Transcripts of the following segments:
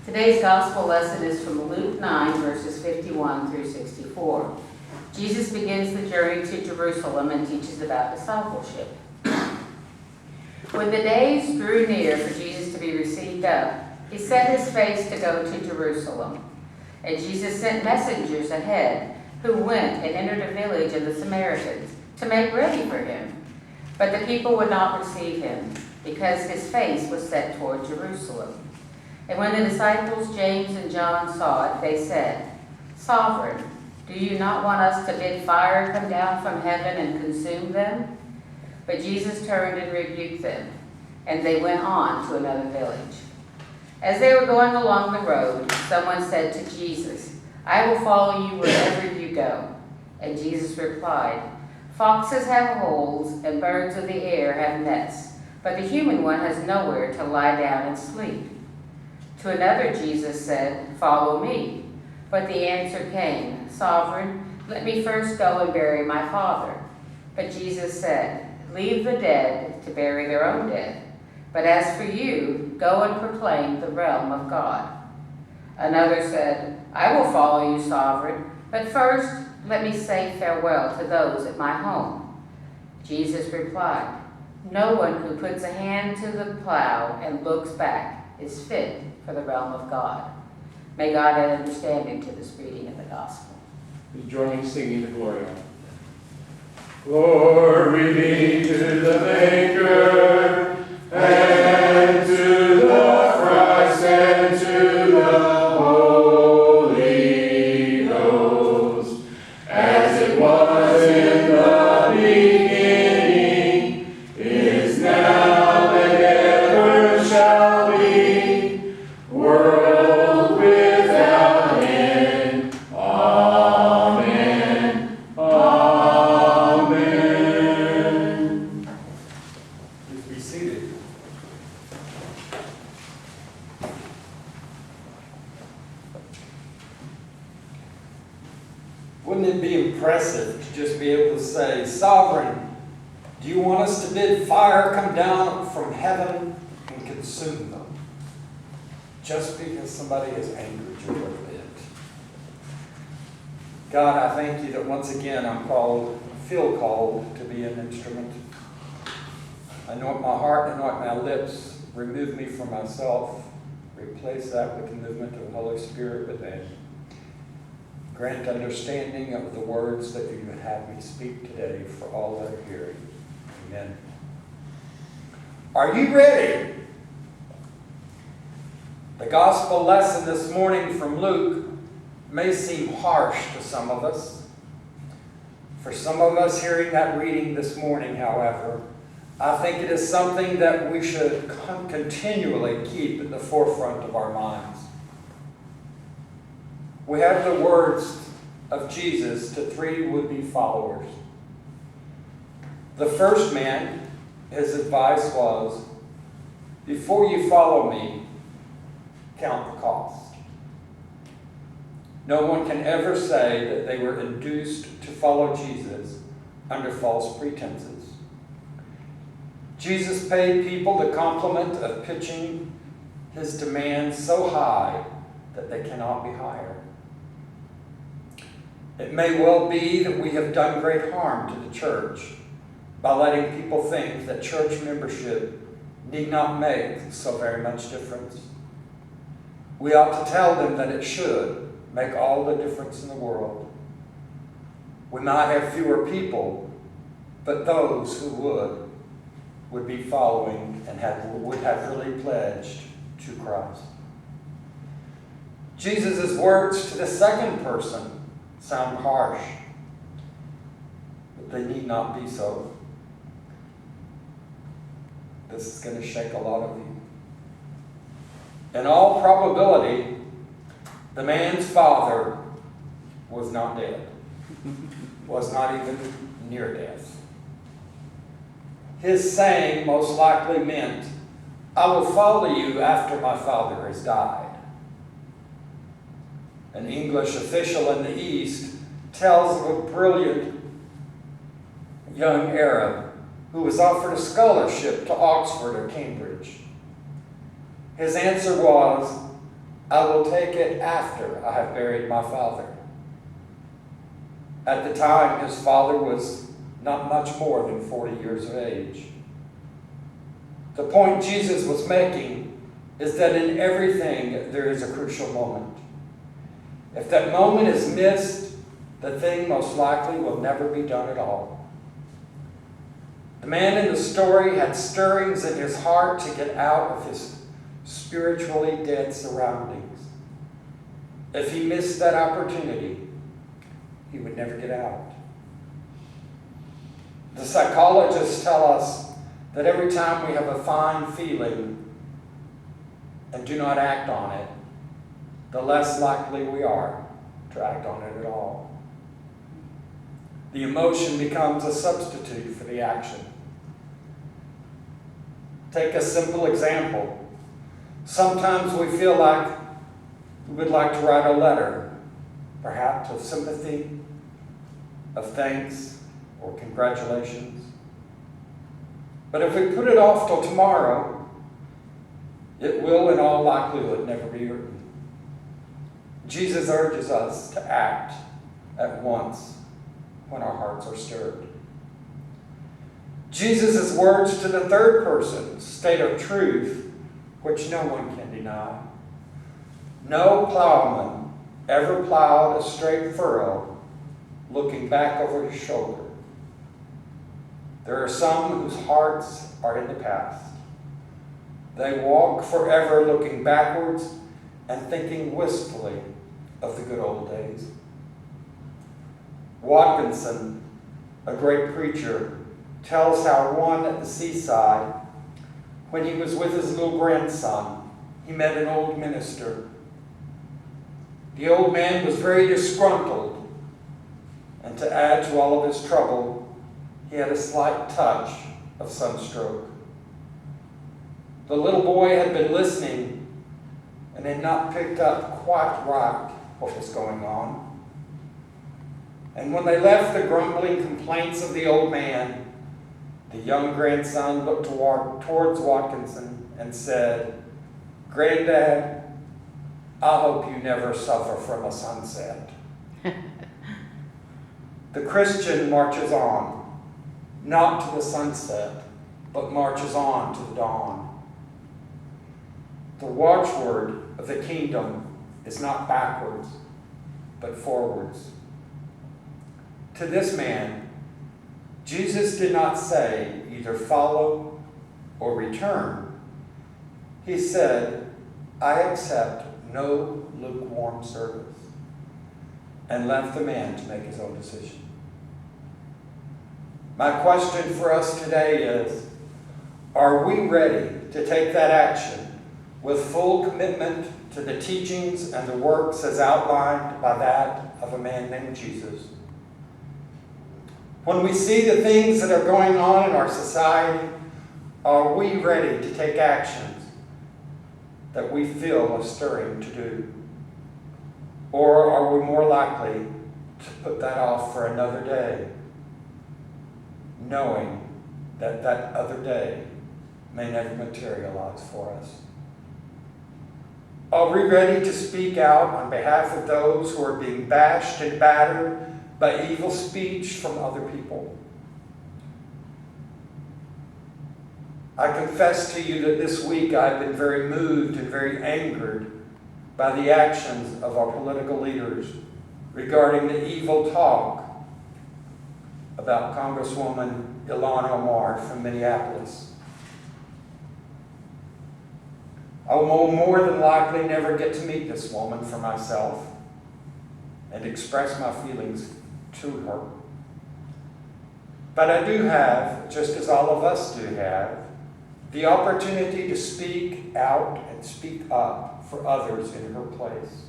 Today's gospel lesson is from Luke 9, verses 51 through 64. Jesus begins the journey to Jerusalem and teaches about discipleship. When the days drew near for Jesus to be received up, he set his face to go to Jerusalem. And Jesus sent messengers ahead, who went and entered a village of the Samaritans to make ready for him. But the people would not receive him, because his face was set toward Jerusalem. And when the disciples James and John saw it, they said, "Sovereign, do you not want us to bid fire come down from heaven and consume them?" But Jesus turned and rebuked them, and they went on to another village. As they were going along the road, someone said to Jesus, "I will follow you wherever you go." And Jesus replied, "Foxes have holes and birds of the air have nests, but the human one has nowhere to lie down and sleep." To another Jesus said, "Follow me." But the answer came, "Sovereign, let me first go and bury my father." But Jesus said, "Leave the dead to bury their own dead. But as for you, go and proclaim the realm of God." Another said, "I will follow you, Sovereign, but first let me say farewell to those at my home." Jesus replied, "No one who puts a hand to the plow and looks back is fit for the realm of God." May God add understanding to this reading of the gospel. Please join me singing the Gloria. Glory be to the Maker, and to the Christ, and to the Holy Ghost, as it was in the beginning, is now, and ever shall be, world without end. Amen. Amen. Please be seated. Wouldn't it be impressive to just be able to say, "Sovereign, do you want us to bid fire come down from heaven and consume them?" Just because somebody has angered you a little bit. God, I thank you that once again I feel called to be an instrument. Anoint my heart, anoint my lips, remove me from myself, replace that with the movement of the Holy Spirit within. Grant understanding of the words that you would have me speak today for all that are hearing. Amen. Are you ready? The gospel lesson this morning from Luke may seem harsh to some of us. For some of us hearing that reading this morning, however, I think it is something that we should continually keep at the forefront of our minds. We have the words of Jesus to three would-be followers. The first man, his advice was, before you follow me, count the cost. No one can ever say that they were induced to follow Jesus under false pretenses. Jesus paid people the compliment of pitching his demands so high that they cannot be higher. It may well be that we have done great harm to the church by letting people think that church membership need not make so very much difference. We ought to tell them that it should make all the difference in the world. We might have fewer people, but those who would be following and would have really pledged to Christ. Jesus' words to the second person sound harsh, but they need not be so. This is going to shake a lot of you. In all probability, the man's father was not dead, was not even near death. His saying most likely meant, "I will follow you after my father has died." An English official in the East tells of a brilliant young Arab who was offered a scholarship to Oxford or Cambridge. His answer was, I will take it after I have buried my father. At the time, his father was not much more than 40 years of age. The point Jesus was making is that in everything there is a crucial moment. If that moment is missed, the thing most likely will never be done at all. The man in the story had stirrings in his heart to get out of his spiritually dead surroundings. If he missed that opportunity, he would never get out. The psychologists tell us that every time we have a fine feeling and do not act on it, the less likely we are to act on it at all. The emotion becomes a substitute for the action. Take a simple example. Sometimes we feel like we would like to write a letter, perhaps of sympathy, of thanks, or congratulations. But if we put it off till tomorrow, it will in all likelihood never be written. Jesus urges us to act at once when our hearts are stirred. Jesus' words to the third person state a truth which no one can deny. No plowman ever plowed a straight furrow looking back over his shoulder. There are some whose hearts are in the past. They walk forever looking backwards and thinking wistfully of the good old days. Watkinson, a great preacher, tells how one at the seaside, when he was with his little grandson, he met an old minister. The old man was very disgruntled, and to add to all of his trouble, he had a slight touch of sunstroke. The little boy had been listening and had not picked up quite right what was going on. And when they left the grumbling complaints of the old man, the young grandson looked towards Watkinson and said, "Granddad, I hope you never suffer from a sunset." The Christian marches on, not to the sunset, but marches on to the dawn. The watchword of the kingdom is not backwards, but forwards. To this man, Jesus did not say either follow or return. He said, "I accept no lukewarm service," and left the man to make his own decision. My question for us today is, are we ready to take that action with full commitment to the teachings and the works as outlined by that of a man named Jesus? When we see the things that are going on in our society, are we ready to take actions that we feel a stirring to do? Or are we more likely to put that off for another day, knowing that that other day may never materialize for us? Are we ready to speak out on behalf of those who are being bashed and battered by evil speech from other people? I confess to you that this week I've been very moved and very angered by the actions of our political leaders regarding the evil talk about Congresswoman Ilhan Omar from Minneapolis. I will more than likely never get to meet this woman for myself and express my feelings to her. But I do have, just as all of us do have, the opportunity to speak out and speak up for others in her place.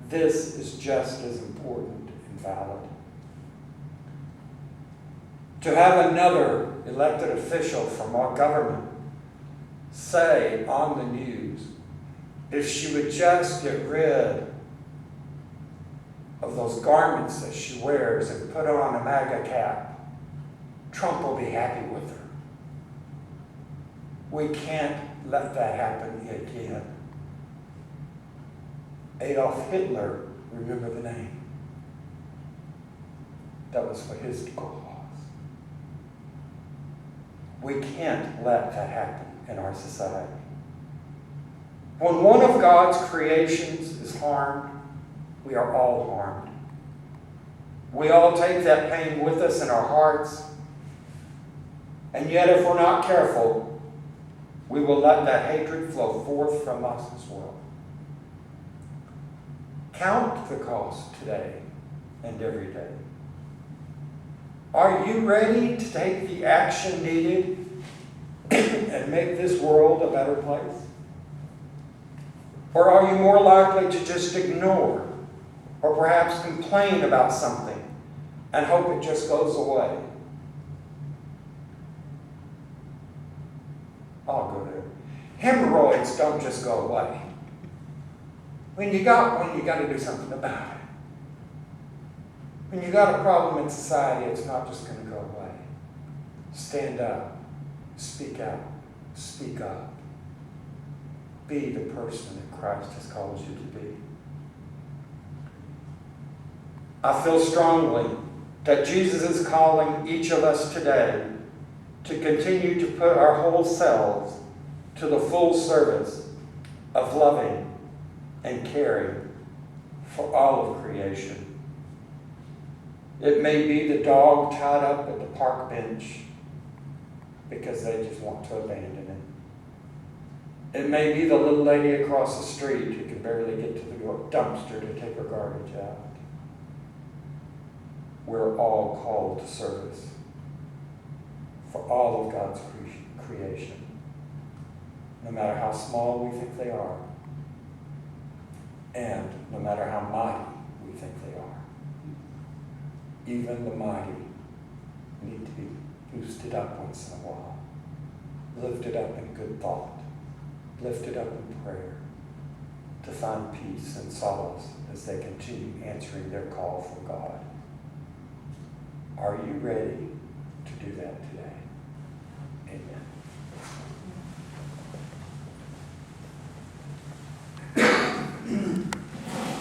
This is just as important and valid. To have another elected official from our government say on the news, if she would just get rid of those garments that she wears and put on a MAGA cap, Trump will be happy with her. We can't let that happen again. Adolf Hitler, remember the name. That was what his goal was. We can't let that happen in our society. When one of God's creations is harmed, we are all harmed. We all take that pain with us in our hearts. And yet, if we're not careful, we will let that hatred flow forth from us as well. Count the cost today and every day. Are you ready to take the action needed and make this world a better place? Or are you more likely to just ignore or perhaps complain about something and hope it just goes away? I'll go there. Hemorrhoids don't just go away. When you got one, you got to do something about it. When you got a problem in society, it's not just going to go away. Stand up, speak out, speak up. Be the person that Christ has called you to be. I feel strongly that Jesus is calling each of us today to continue to put our whole selves to the full service of loving and caring for all of creation. It may be the dog tied up at the park bench because they just want to abandon it. It may be the little lady across the street who can barely get to the dumpster to take her garbage out. We're all called to service for all of God's creation, no matter how small we think they are, and no matter how mighty we think they are. Even the mighty need to be boosted up once in a while, lifted up in good thought, lifted up in prayer, to find peace and solace as they continue answering their call from God. Are you ready to do